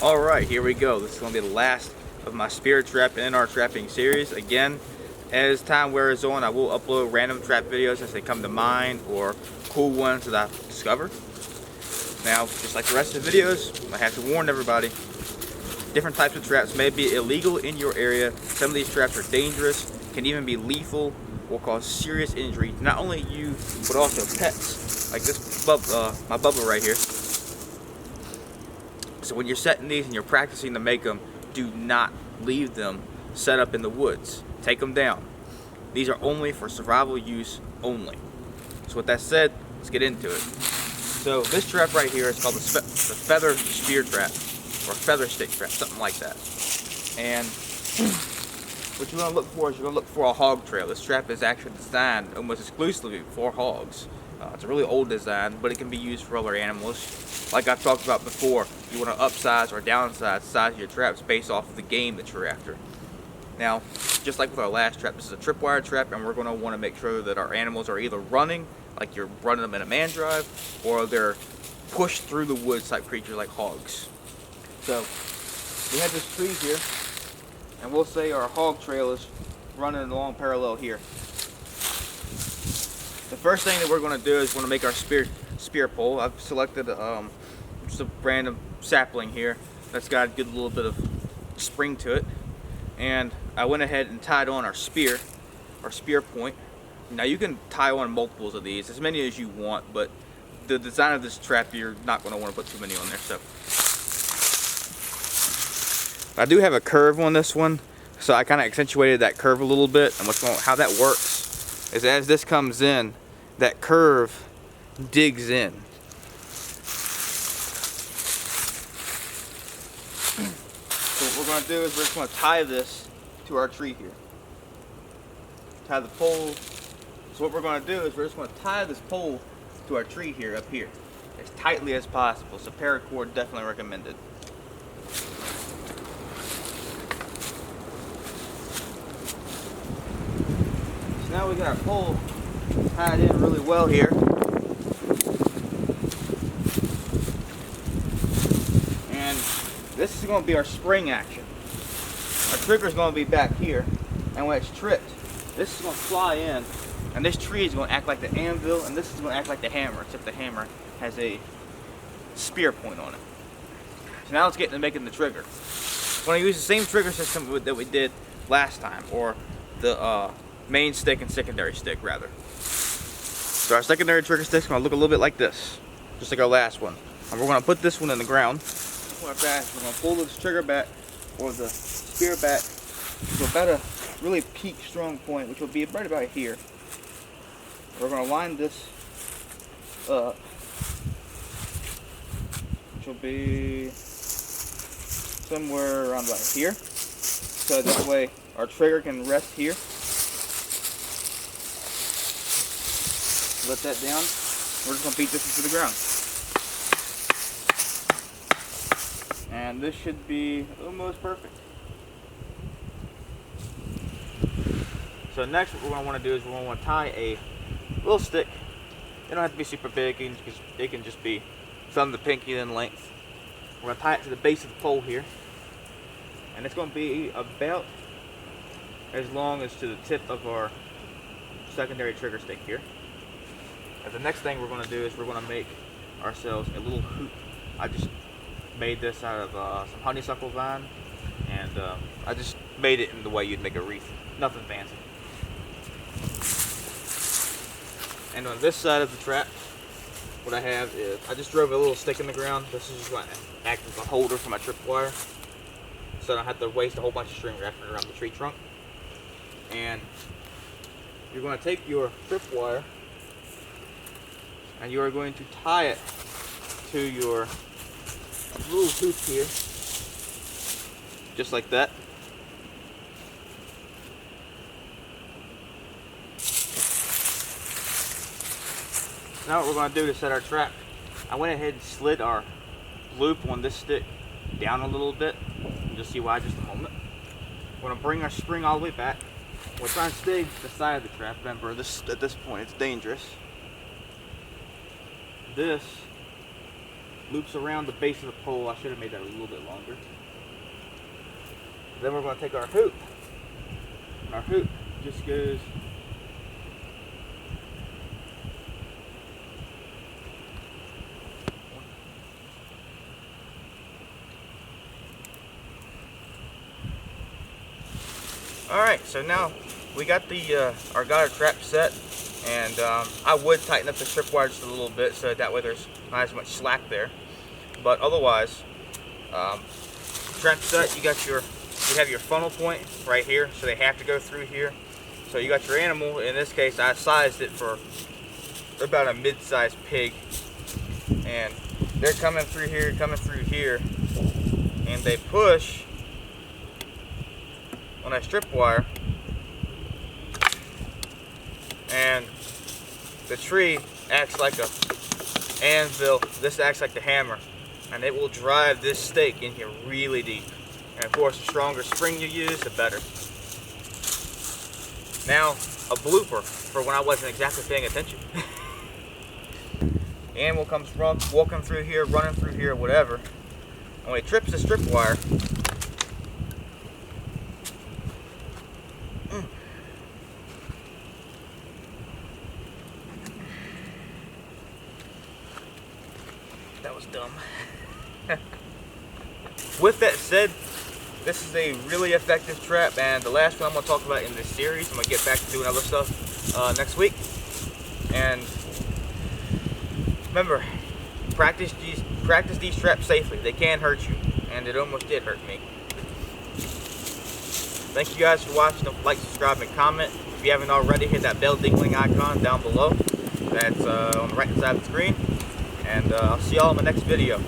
Alright, here we go. This is going to be the last of my spirit trap and our trapping series. Again, as time wears on, I will upload random trap videos as they come to mind, or cool ones that I've discovered. Now, just like the rest of the videos, I have to warn everybody, different types of traps may be illegal in your area. Some of these traps are dangerous, can even be lethal, will cause serious injury, not only you, but also pets, like this my bubble right here. So when you're setting these and you're practicing to make them, do not leave them set up in the woods. Take them down. These are only for survival use only. So with that said, let's get into it. So this trap right here is called the feather spear trap, or feather stick trap, something like that. And what you're going to look for is you're going to look for a hog trail. This trap is actually designed almost exclusively for hogs. It's a really old design, but it can be used for other animals. Like I've talked about before, you want to upsize or downsize the size of your traps based off of the game that you're after. Now, just like with our last trap, this is a tripwire trap, and we're going to want to make sure that our animals are either running, like you're running them in a man drive, or they're pushed through the woods type creatures like hogs. So, we have this tree here, and we'll say our hog trail is running along parallel here. The first thing that we're going to do is we're going to make our spear pole. I've selected just a random sapling here that's got a good little bit of spring to it, and I went ahead and tied on our spear point. Now you can tie on multiples of these, as many as you want, but the design of this trap, you're not going to want to put too many on there. So I do have a curve on this one, so I kind of accentuated that curve a little bit. And how that works is as this comes in, that curve digs in. So what we're going to do is we're just going to tie this to our tree here. Tie the pole. So what we're going to do is we're just going to tie this pole to our tree here, up here, as tightly as possible. So paracord definitely recommended. So now we got our pole tied in really well here. And this is going to be our spring action. Our trigger is going to be back here, and when it's tripped, this is going to fly in, and this tree is going to act like the anvil, and this is going to act like the hammer, except the hammer has a spear point on it. So now let's get into making the trigger. We're going to use the same trigger system that we did last time, or the main stick and secondary stick rather. So our secondary trigger stick is going to look a little bit like this, just like our last one. And we're going to put this one in the ground. We're going to pull this trigger back, or the spear back, to about a really peak strong point, which will be right about here. We're going to line this up, which will be somewhere around about here. So that way our trigger can rest here. Let that down. We're just going to beat this into the ground. And this should be almost perfect. So next what we're going to want to do is we're going to want to tie a little stick. It don't have to be super big, it can just be from the pinky in length. We're going to tie it to the base of the pole here. And it's going to be about as long as to the tip of our secondary trigger stick here. And the next thing we're going to do is we're going to make ourselves a little hoop. I just made this out of some honeysuckle vine, and I just made it in the way you'd make a wreath. Nothing fancy. And on this side of the trap, what I have is I just drove a little stick in the ground. This is just going to act as a holder for my tripwire, so I don't have to waste a whole bunch of string wrapping around the tree trunk. And you're going to take your tripwire and you are going to tie it to your little hoop here, just like that. Now what we're going to do to set our trap, I went ahead and slid our loop on this stick down a little bit. You'll see why in just a moment. We're going to bring our spring all the way back. We're trying to stay to the side of the trap. Remember, at this point it's dangerous. This loops around the base of the pole. I should have made that a little bit longer. Then we're going to take our hoop. And our hoop just goes Alright, so now we got the our trap set, and I would tighten up the tripwire just a little bit so that way there's not as much slack there. But otherwise, trap set, you have your funnel point right here, so they have to go through here. So you got your animal. In this case, I sized it for about a mid-sized pig, and they're coming through here, and they push on that strip wire, and the tree acts like a anvil. This acts like the hammer, and it will drive this stake in here really deep. And of course, the stronger spring you use, the better. Now, a blooper for when I wasn't exactly paying attention. The animal comes walking through here, running through here, whatever, and when he trips the strip wire, that was dumb. With that said, this is a really effective trap, and the last one I'm going to talk about in this series. I'm going to get back to doing other stuff next week. And remember, practice these traps safely. They can hurt you, and it almost did hurt me. Thank you guys for watching. Don't like, subscribe, and comment. If you haven't already, hit that bell dingling icon down below. That's on the right side of the screen. And I'll see y'all in the next video.